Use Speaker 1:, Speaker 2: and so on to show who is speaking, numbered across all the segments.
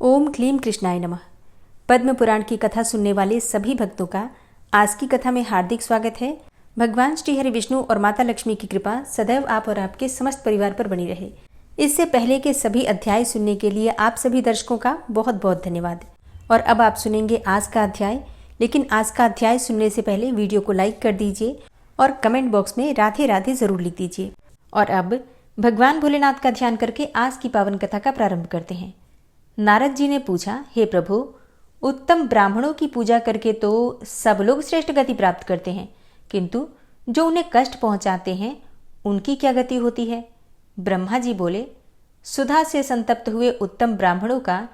Speaker 1: ओम क्लीम कृष्णाय नमः। पद्म पुराण की कथा सुनने वाले सभी भक्तों का आज की कथा में हार्दिक स्वागत है। भगवान श्री हरि विष्णु और माता लक्ष्मी की कृपा सदैव आप और आपके समस्त परिवार पर बनी रहे। इससे पहले के सभी अध्याय सुनने के लिए आप सभी दर्शकों का बहुत बहुत धन्यवाद। और अब आप सुनेंगे आज का अध्याय, लेकिन आज का अध्याय सुनने से पहले वीडियो को लाइक कर दीजिए और कमेंट बॉक्स में राधे राधे जरूर लिख दीजिए। और अब भगवान भोलेनाथ का ध्यान करके आज की पावन कथा का प्रारंभ करते हैं। नारद जी ने पूछा, हे प्रभु, उत्तम ब्राह्मणों की पूजा करके तो सब लोग श्रेष्ठ गति प्राप्त करते हैं, किंतु जो उन्हें कष्ट पहुंचाते हैं उनकी क्या गति होती है? ब्रह्मा जी बोले, सुधा से संतप्त हुए उत्तम ब्राह्मणों का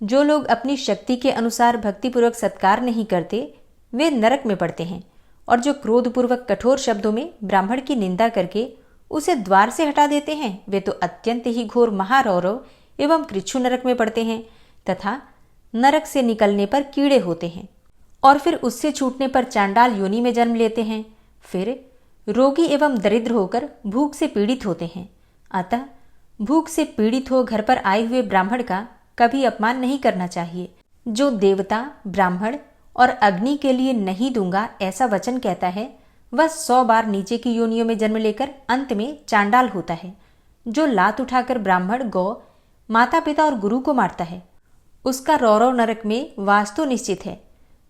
Speaker 1: जो लोग अपनी शक्ति के अनुसार भक्तिपूर्वक सत्कार नहीं करते वे नरक में पड़ते हैं, और जो क्रोधपूर्वक कठोर शब्दों में ब्राह्मण की निंदा करके उसे द्वार से हटा देते हैं वे तो अत्यंत ही घोर महारौरव एवं कृच्छु नरक में पड़ते हैं, तथा नरक से निकलने पर कीड़े होते हैं और फिर उससे छूटने पर चांडाल योनि में जन्म लेते हैं, फिर रोगी एवं दरिद्र होकर भूख से पीड़ित होते हैं। अतः भूख से पीड़ित हो घर पर आए हुए ब्राह्मण का कभी अपमान नहीं करना चाहिए। जो देवता, ब्राह्मण और अग्नि के लिए नहीं दूंगा ऐसा वचन कहता है, वह 100 बार नीचे की योनियों में जन्म लेकर अंत में चांडाल होता है। जो लात उठाकर ब्राह्मण, गौ, माता पिता और गुरु को मारता है उसका रौरव नरक में वास तो निश्चित है,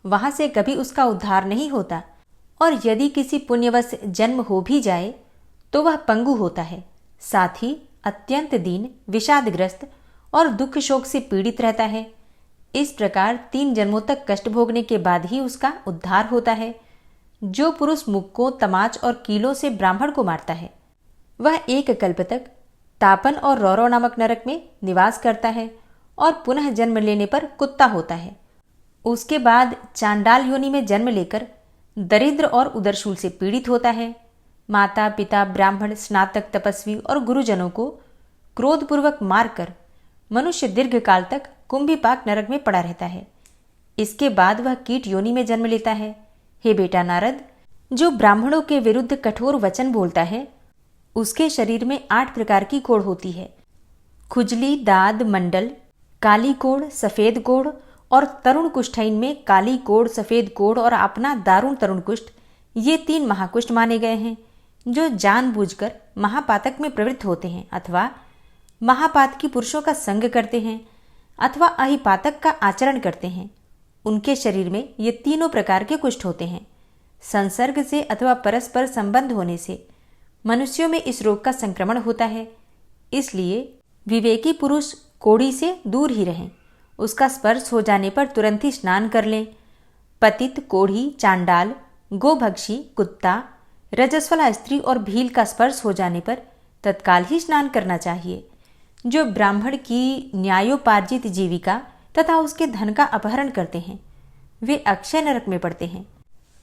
Speaker 1: वहां से कभी उसका उद्धार नहीं होता। और यदि किसी पुण्यवश जन्म हो भी जाए तो वह पंगु होता है, साथ ही अत्यंत दीन, विषादग्रस्त और दुख शोक से पीड़ित रहता है। इस प्रकार 3 जन्मों तक कष्ट भोगने के बाद ही उसका उद्धार होता है। जो पुरुष मुक्कों, तमाच और कीलों से ब्राह्मण को मारता है वह 1 कल्प तक तापन और रौरव नामक नरक में निवास करता है और पुनः जन्म लेने पर कुत्ता होता है। उसके बाद चांडाल योनि में जन्म लेकर दरिद्र और उदरशूल से पीड़ित होता है। माता पिता, ब्राह्मण, स्नातक, तपस्वी और गुरुजनों को क्रोधपूर्वक मारकर मनुष्य दीर्घ काल तक कुंभीपाक नरक में पड़ा रहता है। इसके बाद वह कीट योनि में जन्म लेता है। हे बेटा नारद, जो ब्राह्मणों के विरुद्ध कठोर वचन बोलता है उसके शरीर में 8 प्रकार की कोढ़ होती है। खुजली, दाद, मंडल, काली कोढ़, सफेद कोढ़ और तरुण कुष्ठइन में काली कोढ़, सफेद कोढ़ और अपना दारुण तरुण कुष्ठ, ये 3 महाकुष्ठ माने गए हैं। जो जानबूझकर महापातक में प्रवृत्त होते हैं अथवा महापात की पुरुषों का संग करते हैं अथवा अहिपातक का आचरण करते हैं, उनके शरीर में ये तीनों प्रकार के कुष्ठ होते हैं। संसर्ग से अथवा परस्पर संबंध होने से मनुष्यों में इस रोग का संक्रमण होता है। इसलिए विवेकी पुरुष कोढ़ी से दूर ही रहें। उसका स्पर्श हो जाने पर तुरंत ही स्नान कर लें। पतित, कोढ़ी, चांडाल, गोभक्षी, कुत्ता, रजस्वला स्त्री और भील का स्पर्श हो जाने पर तत्काल ही स्नान करना चाहिए। जो ब्राह्मण की न्यायोपार्जित जीविका तथा उसके धन का अपहरण करते हैं वे अक्षय नरक में पड़ते हैं।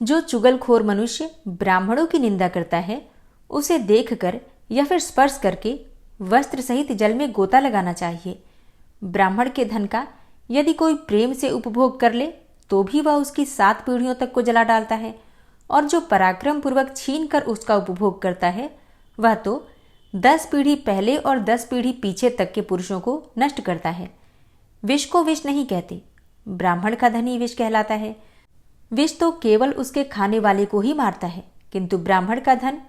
Speaker 1: जो चुगलखोर मनुष्य ब्राह्मणों की निंदा करता है उसे देखकर या फिर स्पर्श करके वस्त्र सहित जल में गोता लगाना चाहिए। ब्राह्मण के धन का यदि कोई प्रेम से उपभोग कर ले तो भी वह उसकी 7 पीढ़ियों तक को जला डालता है, और जो पराक्रम पूर्वक छीन कर उसका उपभोग करता है वह तो 10 पीढ़ी पहले और 10 पीढ़ी पीछे तक के पुरुषों को नष्ट करता है। विष को विष नहीं कहते, ब्राह्मण का धन ही विष कहलाता है। विष तो केवल उसके खाने वाले को ही मारता है, किंतु ब्राह्मण का धन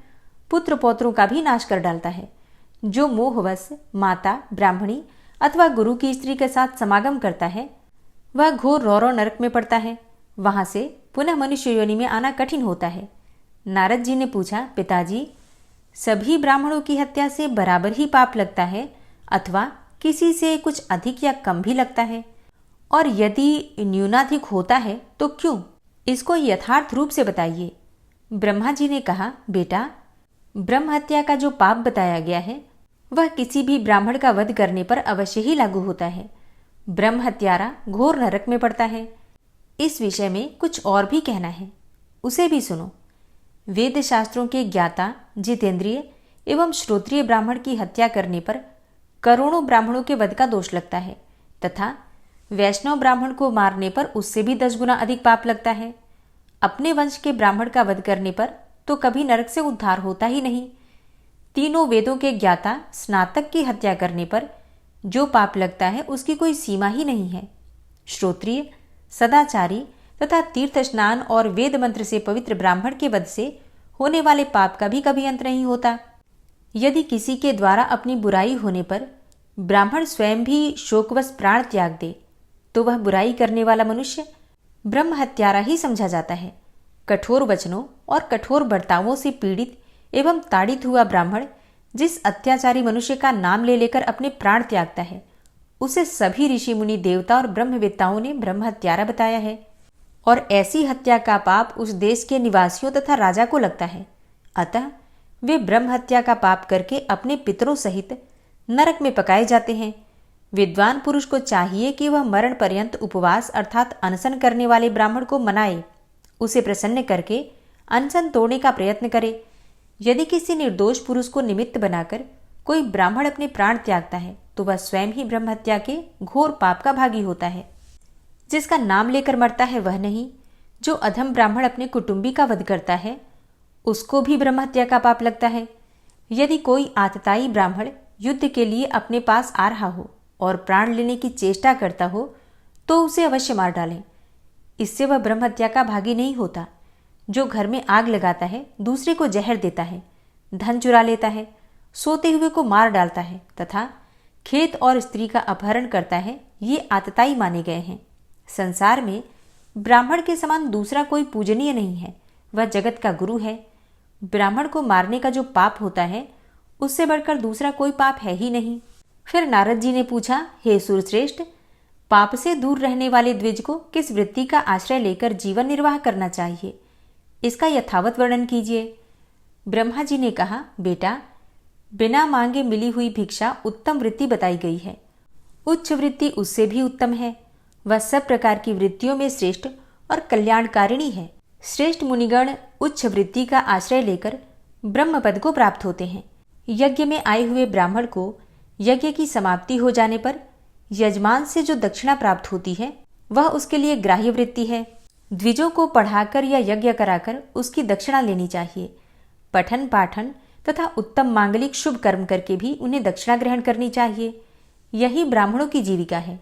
Speaker 1: पुत्र पौत्रों का भी नाश कर डालता है। जो मोहवश माता, ब्राह्मणी अथवा गुरु की स्त्री के साथ समागम करता है वह घोर रौरव नरक में पड़ता है। वहां से पुनः मनुष्य योनि में आना कठिन होता है। नारद जी ने पूछा, पिताजी, सभी ब्राह्मणों की हत्या से बराबर ही पाप लगता है अथवा किसी से कुछ अधिक या कम भी लगता है? और यदि न्यूनाधिक होता है तो क्यों? इसको यथार्थ रूप से बताइए। ब्रह्मा जी ने कहा, बेटा, ब्रह्म हत्या का जो पाप बताया गया है वह किसी भी ब्राह्मण का वध करने पर अवश्य ही लागू होता है। ब्रह्म हत्यारा घोर नरक में पड़ता है। इस विषय में कुछ और भी कहना है, उसे भी सुनो। वेद शास्त्रों के ज्ञाता, जितेंद्रिय एवं श्रोत्रिय ब्राह्मण की हत्या करने पर करोड़ों ब्राह्मणों के वध का दोष लगता है, तथा वैष्णव ब्राह्मण को मारने पर उससे भी 10 गुना अधिक पाप लगता है। अपने वंश के ब्राह्मण का वध करने पर तो कभी नरक से उद्धार होता ही नहीं। तीनों वेदों के ज्ञाता स्नातक की हत्या करने पर जो पाप लगता है उसकी कोई सीमा ही नहीं है। श्रोत्रिय, सदाचारी तथा तीर्थ स्नान और वेद मंत्र से पवित्र ब्राह्मण के वध से होने वाले पाप का भी कभी अंत नहीं होता। यदि किसी के द्वारा अपनी बुराई होने पर ब्राह्मण स्वयं भी शोकवश प्राण त्याग दे तो वह बुराई करने वाला मनुष्य ब्रह्म हत्यारा ही समझा जाता है। कठोर वचनों और कठोर बर्तावों से पीड़ित एवं ताड़ित हुआ ब्राह्मण जिस अत्याचारी मनुष्य का नाम ले लेकर अपने प्राण त्यागता है उसे सभी ऋषि मुनि देवता और ब्रह्मवेत्ताओं ने ब्रह्म हत्यारा बताया है। और ऐसी हत्या का पाप उस देश के निवासियों तथा राजा को लगता है। अतः वे ब्रह्म हत्या का पाप करके अपने पितरों सहित नरक में पकाए जाते हैं। विद्वान पुरुष को चाहिए कि वह मरण पर्यंत उपवास अर्थात अनशन करने वाले ब्राह्मण को मनाए, उसे प्रसन्न करके अनशन तोड़ने का प्रयत्न करे। यदि किसी निर्दोष पुरुष को निमित्त बनाकर कोई ब्राह्मण अपने प्राण त्यागता है तो वह स्वयं ही ब्रह्म हत्या के घोर पाप का भागी होता है। जिसका नाम लेकर मरता है वह नहीं, जो अधम ब्राह्मण अपने कुटुंबी का वध करता है उसको भी ब्रह्म हत्या का पाप लगता है। यदि कोई आतताई ब्राह्मण युद्ध के लिए अपने पास आ रहा हो और प्राण लेने की चेष्टा करता हो तो उसे अवश्य मार डालें। इससे वह ब्रह्म हत्या का भागी नहीं होता। जो घर में आग लगाता है, दूसरे को जहर देता है, धन चुरा लेता है, सोते हुए को मार डालता है तथा खेत और स्त्री का अपहरण करता है, ये आतताई माने गए हैं। संसार में ब्राह्मण के समान दूसरा कोई पूजनीय नहीं है, वह जगत का गुरु है। ब्राह्मण को मारने का जो पाप होता है उससे बढ़कर दूसरा कोई पाप है ही नहीं। फिर नारद जी ने पूछा, हे सुरश्रेष्ठ, पाप से दूर रहने वाले द्विज को किस वृत्ति का आश्रय लेकर जीवन निर्वाह करना चाहिए, इसका यथावत वर्णन कीजिए। ब्रह्मा जी ने कहा, बेटा, बिना मांगे मिली हुई भिक्षा उत्तम वृत्ति बताई गई है। उच्च वृत्ति उससे भी उत्तम है। वह सब प्रकार की वृत्तियों में श्रेष्ठ और कल्याणकारिणी है। श्रेष्ठ मुनिगण उच्च वृत्ति का आश्रय लेकर ब्रह्म पद को प्राप्त होते हैं। यज्ञ में आए हुए ब्राह्मण को यज्ञ की समाप्ति हो जाने पर यजमान से जो दक्षिणा प्राप्त होती है वह उसके लिए ग्राह्य वृत्ति है। द्विजों को पढ़ाकर या यज्ञ कराकर उसकी दक्षिणा लेनी चाहिए। पठन पाठन तथा उत्तम मांगलिक शुभ कर्म करके भी उन्हें दक्षिणा ग्रहण करनी चाहिए। यही ब्राह्मणों की जीविका है।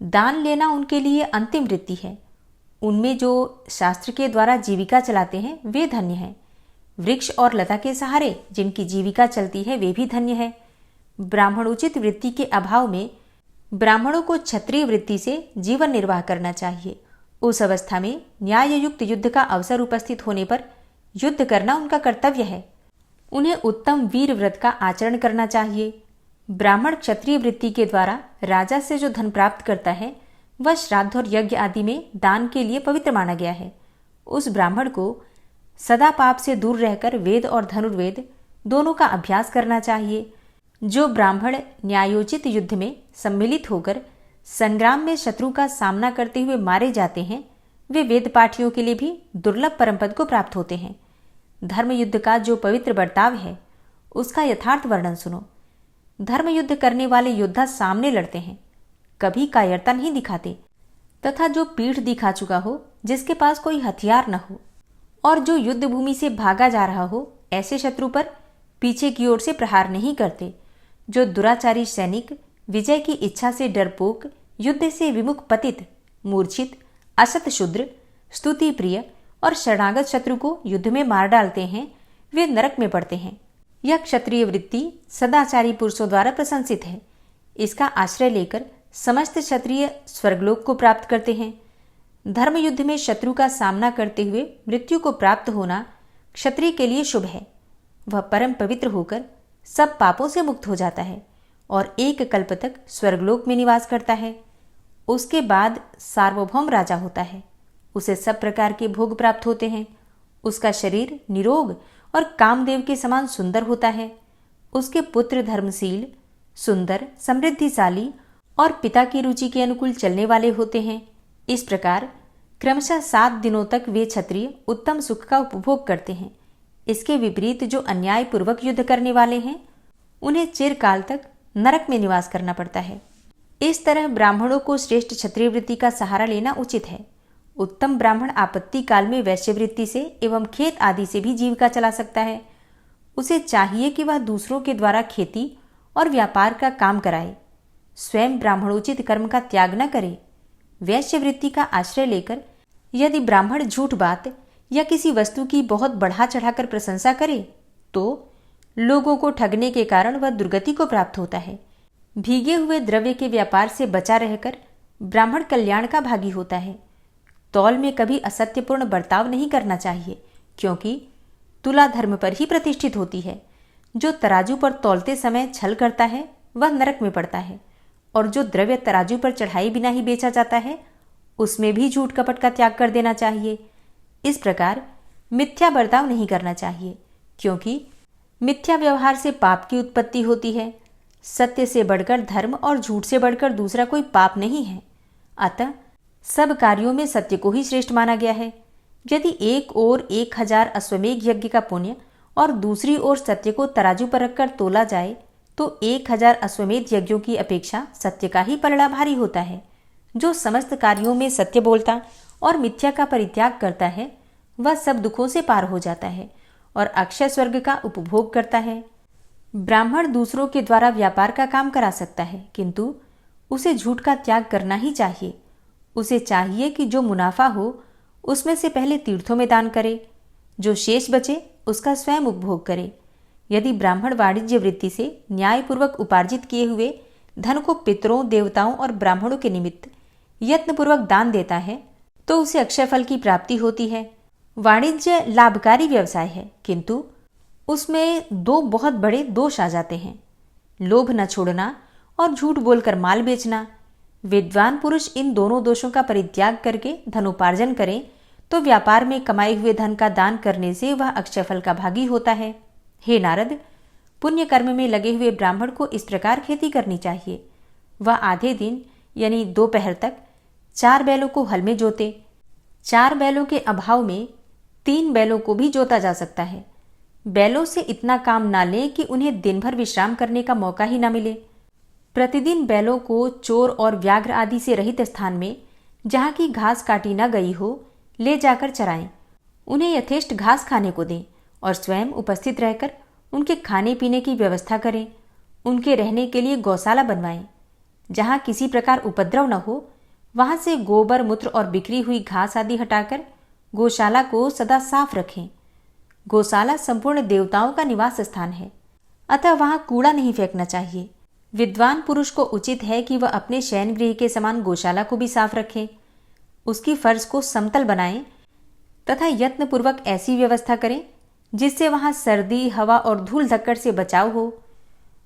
Speaker 1: दान लेना उनके लिए अंतिम वृत्ति है। उनमें जो शास्त्र के द्वारा जीविका चलाते हैं वे धन्य हैं। वृक्ष और लता के सहारे जिनकी जीविका चलती है वे भी धन्य है। ब्राह्मणोचित वृत्ति के अभाव में ब्राह्मणों को क्षत्रिय वृत्ति से जीवन निर्वाह करना चाहिए। उस अवस्था में न्याययुक्त युद्ध का अवसर उपस्थित होने पर युद्ध करना उनका कर्तव्य है। उन्हें उत्तम वीर व्रत का आचरण करना चाहिए। ब्राह्मण क्षत्रिय वृत्ति के द्वारा राजा से जो धन प्राप्त करता है वह श्राद्ध और यज्ञ आदि में दान के लिए पवित्र माना गया है। उस ब्राह्मण को सदा पाप से दूर रहकर वेद और धनुर्वेद दोनों का अभ्यास करना चाहिए। जो ब्राह्मण न्यायोचित युद्ध में सम्मिलित होकर संग्राम में शत्रु का सामना करते हुए मारे जाते हैं वे वेद पाठियों के लिए भी दुर्लभ परमपद को प्राप्त होते हैं। धर्म युद्ध का जो पवित्र बर्ताव है उसका यथार्थ वर्णन सुनो। धर्म युद्ध करने वाले योद्धा सामने लड़ते हैं, कभी कायरता नहीं दिखाते तथा जो पीठ दिखा चुका हो, जिसके पास कोई हथियार न हो और जो युद्ध भूमि से भागा जा रहा हो, ऐसे शत्रु पर पीछे की ओर से प्रहार नहीं करते। जो दुराचारी सैनिक विजय की इच्छा से डरपोक, युद्ध से विमुख, पतित, मूर्छित, असत शूद्र, स्तुति प्रिय और शरणागत शत्रु को युद्ध में मार डालते हैं वे नरक में पड़ते हैं। यह क्षत्रिय वृत्ति सदाचारी पुरुषों द्वारा प्रशंसित है। इसका आश्रय लेकर समस्त क्षत्रिय स्वर्गलोक को प्राप्त करते हैं। धर्म युद्ध में शत्रु का सामना करते हुए मृत्यु को प्राप्त होना क्षत्रिय के लिए शुभ है। वह परम पवित्र होकर सब पापों से मुक्त हो जाता है और एक कल्प तक स्वर्गलोक में निवास करता है। उसके बाद सार्वभौम राजा होता है। उसे सब प्रकार के भोग प्राप्त होते हैं। उसका शरीर निरोग और कामदेव के समान सुंदर होता है। उसके पुत्र धर्मशील, सुंदर, समृद्धिशाली और पिता की रुचि के अनुकूल चलने वाले होते हैं। इस प्रकार क्रमशः 7 दिनों तक वे क्षत्रिय उत्तम सुख का उपभोग करते हैं। इसके विपरीत जो अन्यायपूर्वक युद्ध करने वाले हैं उन्हें चिरकाल तक नरक में निवास करना पड़ता है। इस तरह ब्राह्मणों को श्रेष्ठ क्षत्रिय वृत्ति का सहारा लेना उचित है। उत्तम ब्राह्मण आपत्ति काल में वैश्य वृत्ति से एवं खेत आदि से भी जीविका चला सकता है। उसे चाहिए कि वह दूसरों के द्वारा खेती और व्यापार का काम कराए। स्वयं ब्राह्मणोचित कर्म का त्याग न करे। वैश्य वृत्ति का आश्रय लेकर यदि ब्राह्मण झूठ बात या किसी वस्तु की बहुत बढ़ा चढ़ाकर प्रशंसा करे तो लोगों को ठगने के कारण वह दुर्गति को प्राप्त होता है। भीगे हुए द्रव्य के व्यापार से बचा रहकर ब्राह्मण कल्याण का भागी होता है। तौल में कभी असत्यपूर्ण बर्ताव नहीं करना चाहिए, क्योंकि तुला धर्म पर ही प्रतिष्ठित होती है। जो तराजू पर तौलते समय छल करता है वह नरक में पड़ता है, और जो द्रव्य तराजू पर चढ़ाई बिना ही बेचा जाता है उसमें भी झूठ कपट का त्याग कर देना चाहिए। इस प्रकार मिथ्या बर्ताव नहीं करना चाहिए, क्योंकि मिथ्या व्यवहार से पाप की उत्पत्ति होती है। सत्य से बढ़कर धर्म और झूठ से बढ़कर दूसरा कोई पाप नहीं है। अतः सब कार्यों में सत्य को ही श्रेष्ठ माना गया है। यदि एक ओर 1000 अश्वमेघ यज्ञ का पुण्य और दूसरी ओर सत्य को तराजू पर रखकर तोला जाए तो 1000 अश्वमेध यज्ञों की अपेक्षा सत्य का ही पलड़ा भारी होता है। जो समस्त कार्यों में सत्य बोलता और मिथ्या का परित्याग करता है वह सब दुखों से पार हो जाता है और अक्षय स्वर्ग का उपभोग करता है। ब्राह्मण दूसरों के द्वारा व्यापार का काम करा सकता है, किंतु उसे झूठ का त्याग करना ही चाहिए। उसे चाहिए कि जो मुनाफा हो उसमें से पहले तीर्थों में दान करे, जो शेष बचे उसका स्वयं उपभोग करे। यदि ब्राह्मण वाणिज्य वृत्ति से न्यायपूर्वक उपार्जित किए हुए धन को पितरों, देवताओं और ब्राह्मणों के निमित्त यत्नपूर्वक दान देता है तो उसे अक्षय फल की प्राप्ति होती है। वाणिज्य लाभकारी व्यवसाय है, किंतु उसमें दो बहुत बड़े दोष आ जाते हैं: लोभ न छोड़ना और झूठ बोलकर माल बेचना। विद्वान पुरुष इन दोनों दोषों का परित्याग करके धनोपार्जन करें तो व्यापार में कमाए हुए धन का दान करने से वह अक्षय फल का भागी होता है। हे नारद, पुण्य कर्म में लगे हुए ब्राह्मण को इस प्रकार खेती करनी चाहिए। वह आधे दिन यानी दोपहर तक 4 बैलों को हल में जोते। 4 बैलों के अभाव में 3 बैलों को भी जोता जा सकता है। बैलों से इतना काम ना ले कि उन्हें दिन भर विश्राम करने का मौका ही ना मिले। प्रतिदिन बैलों को चोर और व्याघ्र आदि से रहित स्थान में, जहाँ की घास काटी न गई हो, ले जाकर चराएं। उन्हें यथेष्ट घास खाने को दें और स्वयं उपस्थित रहकर उनके खाने पीने की व्यवस्था करें। उनके रहने के लिए गौशाला बनवाएं। जहाँ किसी प्रकार उपद्रव न हो वहाँ से गोबर, मूत्र और बिखरी हुई घास आदि हटाकर गौशाला को सदा साफ रखें। गौशाला संपूर्ण देवताओं का निवास स्थान है, अतः वहाँ कूड़ा नहीं फेंकना चाहिए। विद्वान पुरुष को उचित है कि वह अपने शयन गृह के समान गौशाला को भी साफ रखें। उसकी फर्श को समतल बनाएं तथा यत्नपूर्वक ऐसी व्यवस्था करें जिससे वहां सर्दी, हवा और धूल धक्कड़ से बचाव हो।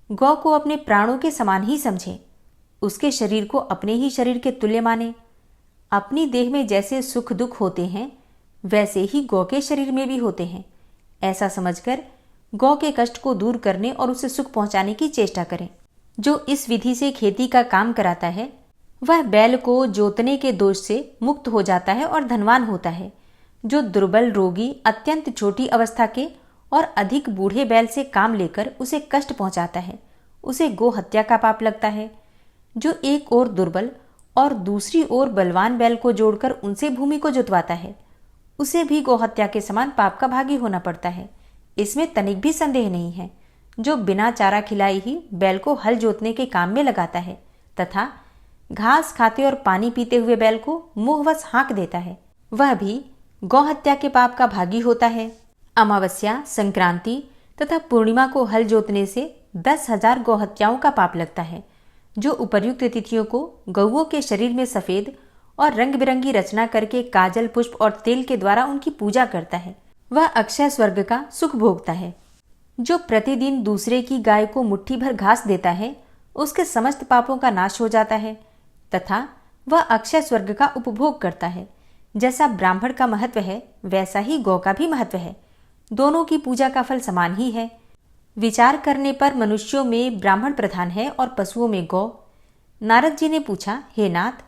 Speaker 1: गौ को अपने प्राणों के समान ही समझें। उसके शरीर को अपने ही शरीर के तुल्य माने। अपनी देह में जैसे सुख दुख होते हैं वैसे ही गौ के शरीर में भी होते हैं। ऐसा समझकर गौ के कष्ट को दूर करने और उसे सुख पहुंचाने की चेष्टा करें। जो इस विधि से खेती का काम कराता है वह बैल को जोतने के दोष से मुक्त हो जाता है और धनवान होता है। जो दुर्बल, रोगी, अत्यंत छोटी अवस्था के और अधिक बूढ़े बैल से काम लेकर उसे कष्ट पहुंचाता है, उसे गो हत्या का पाप लगता है। जो एक ओर दुर्बल और दूसरी ओर बलवान बैल को जोड़कर उनसे भूमि को जुतवाता है, उसे भी गो हत्या के समान पाप का भागी होना पड़ता है। इसमें तनिक भी संदेह नहीं है। जो बिना चारा खिलाए ही बैल को हल जोतने के काम में लगाता है तथा घास खाते और पानी पीते हुए बैल को मुंहवश हाँक देता है, वह भी गौ हत्या के पाप का भागी होता है। अमावस्या, संक्रांति तथा पूर्णिमा को हल जोतने से 10,000 गौ हत्याओं का पाप लगता है। जो उपर्युक्त तिथियों को गौओं के शरीर में सफेद और रंग बिरंगी रचना करके काजल, पुष्प और तेल के द्वारा उनकी पूजा करता है, वह अक्षय स्वर्ग का सुख भोगता है। जो प्रतिदिन दूसरे की गाय को मुट्ठी भर घास देता है उसके समस्त पापों का नाश हो जाता है तथा वह अक्षय स्वर्ग का उपभोग करता है। जैसा ब्राह्मण का महत्व है वैसा ही गौ का भी महत्व है। दोनों की पूजा का फल समान ही है। विचार करने पर मनुष्यों में ब्राह्मण प्रधान है और पशुओं में गौ। नारद जी ने पूछा, हे नाथ,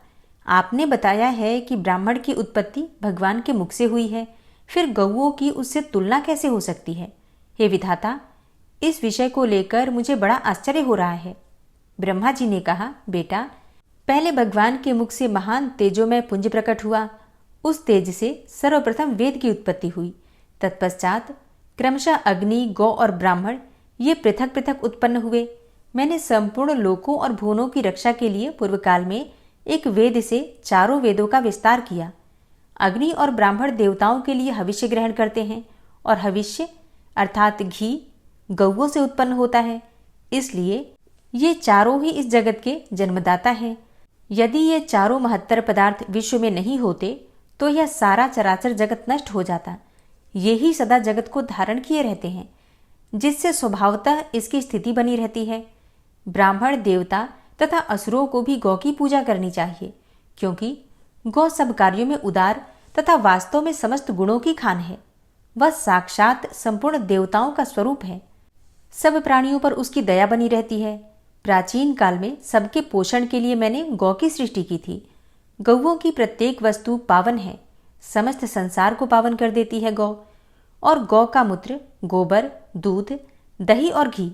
Speaker 1: आपने बताया है कि ब्राह्मण की उत्पत्ति भगवान के मुख से हुई है, फिर गौओं की उससे तुलना कैसे हो सकती है? हे विधाता, इस विषय को लेकर मुझे बड़ा आश्चर्य हो रहा है। ब्रह्मा जी ने कहा, बेटा, पहले भगवान के मुख से महान तेजोमय पुंज प्रकट हुआ। उस तेज से सर्वप्रथम वेद की उत्पत्ति हुई। तत्पश्चात क्रमशः अग्नि, गौ और ब्राह्मण ये पृथक पृथक उत्पन्न हुए। मैंने संपूर्ण लोकों और भुवनों की रक्षा के लिए पूर्व काल में एक वेद से चारों वेदों का विस्तार किया। अग्नि और ब्राह्मण देवताओं के लिए हविष्य ग्रहण करते हैं और हविष्य अर्थात घी गौओं से उत्पन्न होता है, इसलिए ये चारों ही इस जगत के जन्मदाता हैं। यदि ये चारों महत्तर पदार्थ विश्व में नहीं होते तो यह सारा चराचर जगत नष्ट हो जाता। ये ही सदा जगत को धारण किए रहते हैं, जिससे स्वभावतः इसकी स्थिति बनी रहती है। ब्राह्मण देवता तथा असुरों को भी गौ की पूजा करनी चाहिए, क्योंकि गौ सब कार्यों में उदार तथा वास्तव में समस्त गुणों की खान है। वह साक्षात संपूर्ण देवताओं का स्वरूप है। सब प्राणियों पर उसकी दया बनी रहती है। प्राचीन काल में सबके पोषण के लिए मैंने गौ की सृष्टि की थी। गौओं की प्रत्येक वस्तु पावन है, समस्त संसार को पावन कर देती है गौ। और गौ का मूत्र, गोबर, दूध, दही और घी,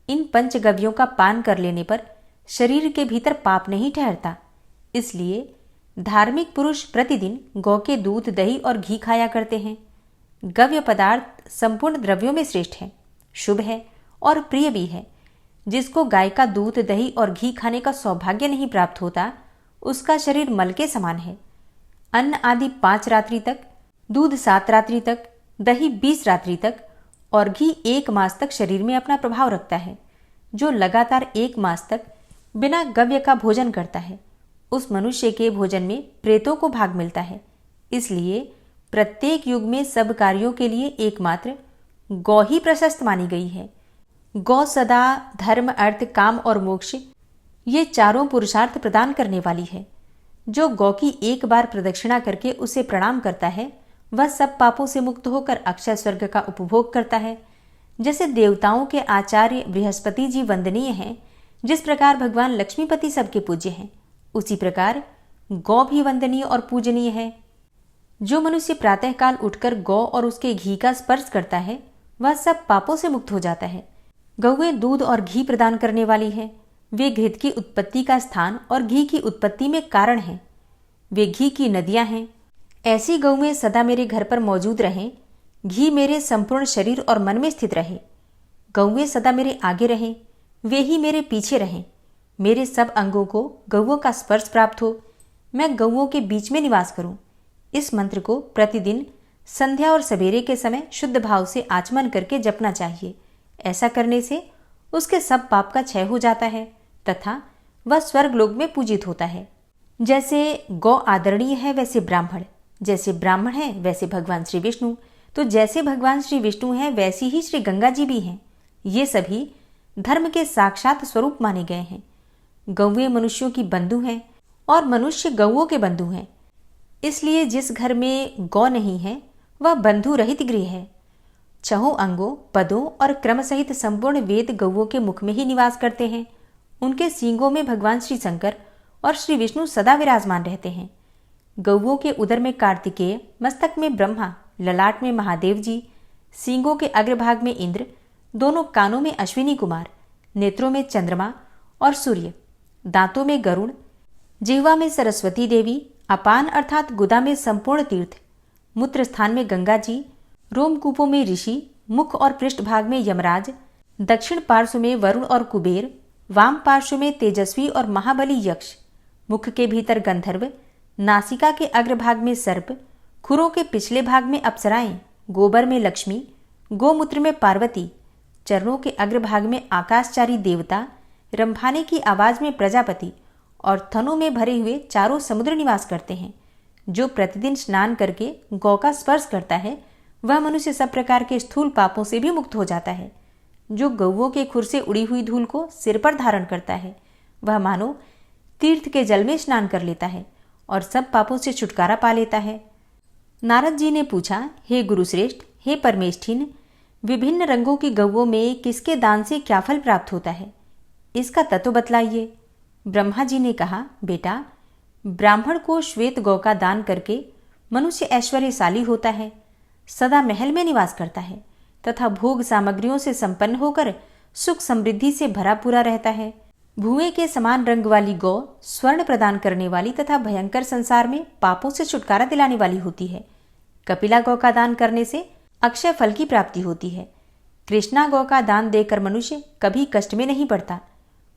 Speaker 1: इन पंचगव्यों का पान कर लेने पर शरीर के भीतर पाप नहीं ठहरता। इसलिए धार्मिक पुरुष प्रतिदिन गौ के दूध, दही और घी खाया करते हैं। गव्य पदार्थ संपूर्ण द्रव्यों में श्रेष्ठ है, शुभ है और प्रिय भी है। जिसको गाय का दूध, दही और घी खाने का सौभाग्य नहीं प्राप्त होता, उसका शरीर मल के समान है। अन्न आदि 5 रात्रि तक, दूध 7 रात्रि तक, दही 20 रात्रि तक और घी 1 मास तक शरीर में अपना प्रभाव रखता है। जो लगातार 1 मास तक बिना गव्य का भोजन करता है, उस मनुष्य के भोजन में प्रेतों को भाग मिलता है। इसलिए प्रत्येक युग में सब कार्यों के लिए एकमात्र गौ ही प्रशस्त मानी गई है। गौ सदा धर्म, अर्थ, काम और मोक्ष, ये चारों पुरुषार्थ प्रदान करने वाली है। जो गौ की एक बार प्रदक्षिणा करके उसे प्रणाम करता है, वह सब पापों से मुक्त होकर अक्षय स्वर्ग का उपभोग करता है। जैसे देवताओं के आचार्य बृहस्पति जी वंदनीय हैं, जिस प्रकार भगवान लक्ष्मीपति सबके पूज्य हैं, उसी प्रकार गौ भी वंदनीय और पूजनीय है। जो मनुष्य प्रातःकाल उठकर गौ और उसके घी का स्पर्श करता है, वह सब पापों से मुक्त हो जाता है। गौएं दूध और घी प्रदान करने वाली है। वे घृत की उत्पत्ति का स्थान और घी की उत्पत्ति में कारण हैं। वे घी की नदियां हैं। ऐसी गौएं सदा मेरे घर पर मौजूद रहें। घी मेरे संपूर्ण शरीर और मन में स्थित रहे। गौएं सदा मेरे आगे रहें, वे ही मेरे पीछे रहें। मेरे सब अंगों को गौओं का स्पर्श प्राप्त हो, मैं गौओं के बीच में निवास करूं। इस मंत्र को प्रतिदिन संध्या और सवेरे के समय शुद्ध भाव से आचमन करके जपना चाहिए। ऐसा करने से उसके सब पाप का क्षय हो जाता है तथा वह स्वर्ग लोक में पूजित होता है। जैसे गौ आदरणीय है, वैसे ब्राह्मण, जैसे ब्राह्मण है वैसे भगवान श्री विष्णु, तो जैसे भगवान श्री विष्णु हैं वैसी ही श्री गंगा जी भी हैं। ये सभी धर्म के साक्षात स्वरूप माने गए हैं। गौएं मनुष्यों की बंधु हैं और मनुष्य गौओं के बंधु हैं। इसलिए जिस घर में गौ नहीं है वह बंधु रहित गृह है। छहों अंगों, पदों और क्रम सहित संपूर्ण वेद गौओं के मुख में ही निवास करते हैं। उनके सींगों में भगवान श्री शंकर और श्री विष्णु सदा विराजमान रहते हैं। गौओं के उदर में कार्तिकेय, मस्तक में ब्रह्मा, ललाट में महादेव जी, सींगों के अग्रभाग में इंद्र, दोनों कानों में अश्विनी कुमार, नेत्रों में चंद्रमा और सूर्य, दांतों में गरुण, जिह्वा में सरस्वती देवी, अपान अर्थात गुदा में संपूर्ण तीर्थ, मूत्र स्थान में गंगा जी, रोमकूपों में ऋषि, मुख और पृष्ठभाग में यमराज, दक्षिण पार्श्व में वरुण और कुबेर, वाम पार्श्व में तेजस्वी और महाबली यक्ष, मुख के भीतर गंधर्व, नासिका के अग्रभाग में सर्प, खुरों के पिछले भाग में अप्सराएं, गोबर में लक्ष्मी, गोमूत्र में पार्वती, चरणों के अग्रभाग में आकाशचारी देवता, रंभाने की आवाज में प्रजापति और थनों में भरे हुए चारों समुद्र निवास करते हैं। जो प्रतिदिन स्नान करके गौ का स्पर्श करता है, वह मनुष्य सब प्रकार के स्थूल पापों से भी मुक्त हो जाता है। जो गौओं के खुर से उड़ी हुई धूल को सिर पर धारण करता है, वह मानो तीर्थ के जल में स्नान कर लेता है और सब पापों से छुटकारा पा लेता है। नारद जी ने पूछा, हे गुरुश्रेष्ठ, हे परमेष्ठिन, विभिन्न रंगों की गौओं में किसके दान से क्या फल प्राप्त होता है, इसका तत्व बतलाइए। ब्रह्मा जी ने कहा, बेटा, ब्राह्मण को श्वेत गौ का दान करके मनुष्य ऐश्वर्यशाली होता है, सदा महल में निवास करता है तथा भोग सामग्रियों से संपन्न होकर सुख समृद्धि से भरा पूरा रहता है। भुएं के समान रंग वाली गौ स्वर्ण प्रदान करने वाली तथा भयंकर संसार में पापों से छुटकारा दिलाने वाली होती है। कपिला गौ का दान करने से अक्षय फल की प्राप्ति होती है। कृष्णा गौ का दान देकर मनुष्य कभी कष्ट में नहीं पड़ता।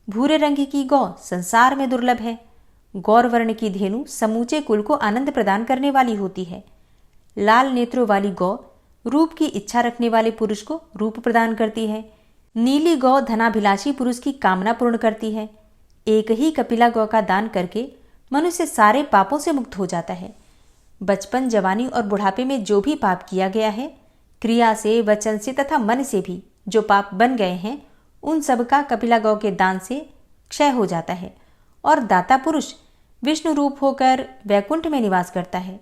Speaker 1: भूरे रंग की गौ संसार में दुर्लभ है। गौर वर्ण की धेनु समूचे कुल को आनंद प्रदान करने वाली होती है। लाल नेत्रों वाली गौ रूप की इच्छा रखने वाले पुरुष को रूप प्रदान करती है। नीली गौ धनाभिलाषी पुरुष की कामना पूर्ण करती है। एक ही कपिला गौ का दान करके मनुष्य सारे पापों से मुक्त हो जाता है। बचपन, जवानी और बुढ़ापे में जो भी पाप किया गया है, क्रिया से, वचन से तथा मन से भी जो पाप बन गए हैं, उन सब का कपिला गौ के दान से क्षय हो जाता है और दाता पुरुष विष्णु रूप होकर वैकुंठ में निवास करता है।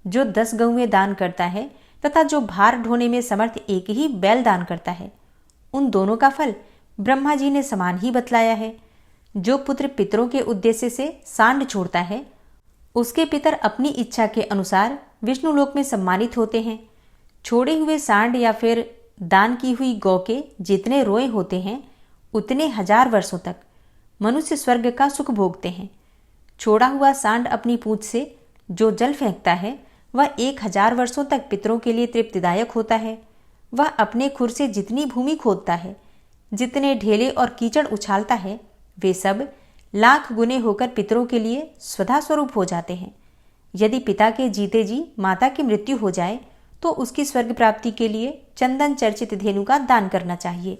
Speaker 1: जो 10 गौएं दान करता है तथा जो भार ढोने में समर्थ एक ही बैल दान करता है, उन दोनों का फल ब्रह्मा जी ने समान ही बतलाया है। जो पुत्र पितरों के उद्देश्य से सांड छोड़ता है, उसके पितर अपनी इच्छा के अनुसार विष्णु लोक में सम्मानित होते हैं। छोड़े हुए सांड या फिर दान की हुई गौ के जितने रोए होते हैं, उतने 1000 वर्षों तक मनुष्य स्वर्ग का सुख भोगते हैं। छोड़ा हुआ सांड अपनी पूंछ से जो जल फेंकता है, वह 1000 वर्षों तक पितरों के लिए तृप्तिदायक होता है। वह अपने खुर से जितनी भूमि खोदता है, जितने ढेले और कीचड़ उछालता है, वे सब लाख गुने होकर पितरों के लिए स्वधा स्वरूप हो जाते हैं। यदि पिता के जीते जी माता की मृत्यु हो जाए तो उसकी स्वर्ग प्राप्ति के लिए चंदन चर्चित धेनु का दान करना चाहिए।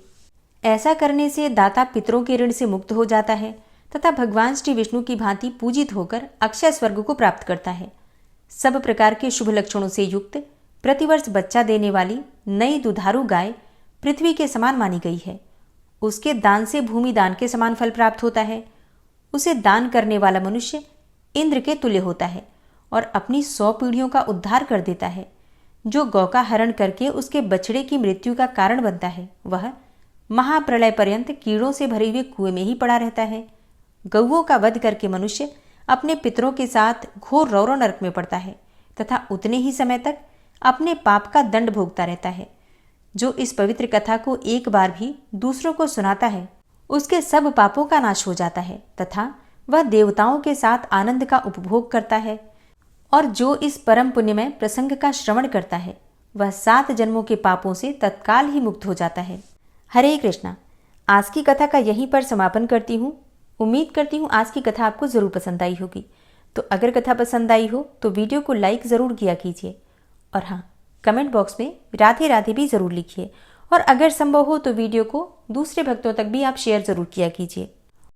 Speaker 1: ऐसा करने से दाता पितरों के ऋण से मुक्त हो जाता है तथा भगवान श्री विष्णु की भांति पूजित होकर अक्षय स्वर्ग को प्राप्त करता है। सब प्रकार के शुभ लक्षणों से युक्त प्रतिवर्ष बच्चा देने वाली नई दुधारू गाय पृथ्वी के समान मानी गई है। उसके दान से भूमि दान के समान फल प्राप्त होता है। उसे दान करने वाला मनुष्य इंद्र के तुल्य होता है और अपनी 100 पीढ़ियों का उद्धार कर देता है। जो गौ का हरण करके उसके बछड़े की मृत्यु का कारण बनता है, वह महाप्रलय पर्यंत कीड़ों से भरे हुए कुएं में ही पड़ा रहता है। गौओं का वध करके मनुष्य अपने पितरों के साथ घोर रौरव नरक में पड़ता है तथा उतने ही समय तक अपने पाप का दंड भोगता रहता है। जो इस पवित्र कथा को एक बार भी दूसरों को सुनाता है, उसके सब पापों का नाश हो जाता है तथा वह देवताओं के साथ आनंद का उपभोग करता है। और जो इस परम पुण्यमय प्रसंग का श्रवण करता है, वह 7 जन्मों के पापों से तत्काल ही मुक्त हो जाता है। हरे कृष्णा। आज की कथा का यहीं पर समापन करती हूँ। उम्मीद करती हूँ आज की कथा आपको ज़रूर पसंद आई होगी। तो अगर कथा पसंद आई हो तो वीडियो को लाइक ज़रूर किया कीजिए और हाँ, कमेंट बॉक्स में राधे राधे भी ज़रूर लिखिए और अगर संभव हो तो वीडियो को दूसरे भक्तों तक भी आप शेयर ज़रूर किया कीजिए।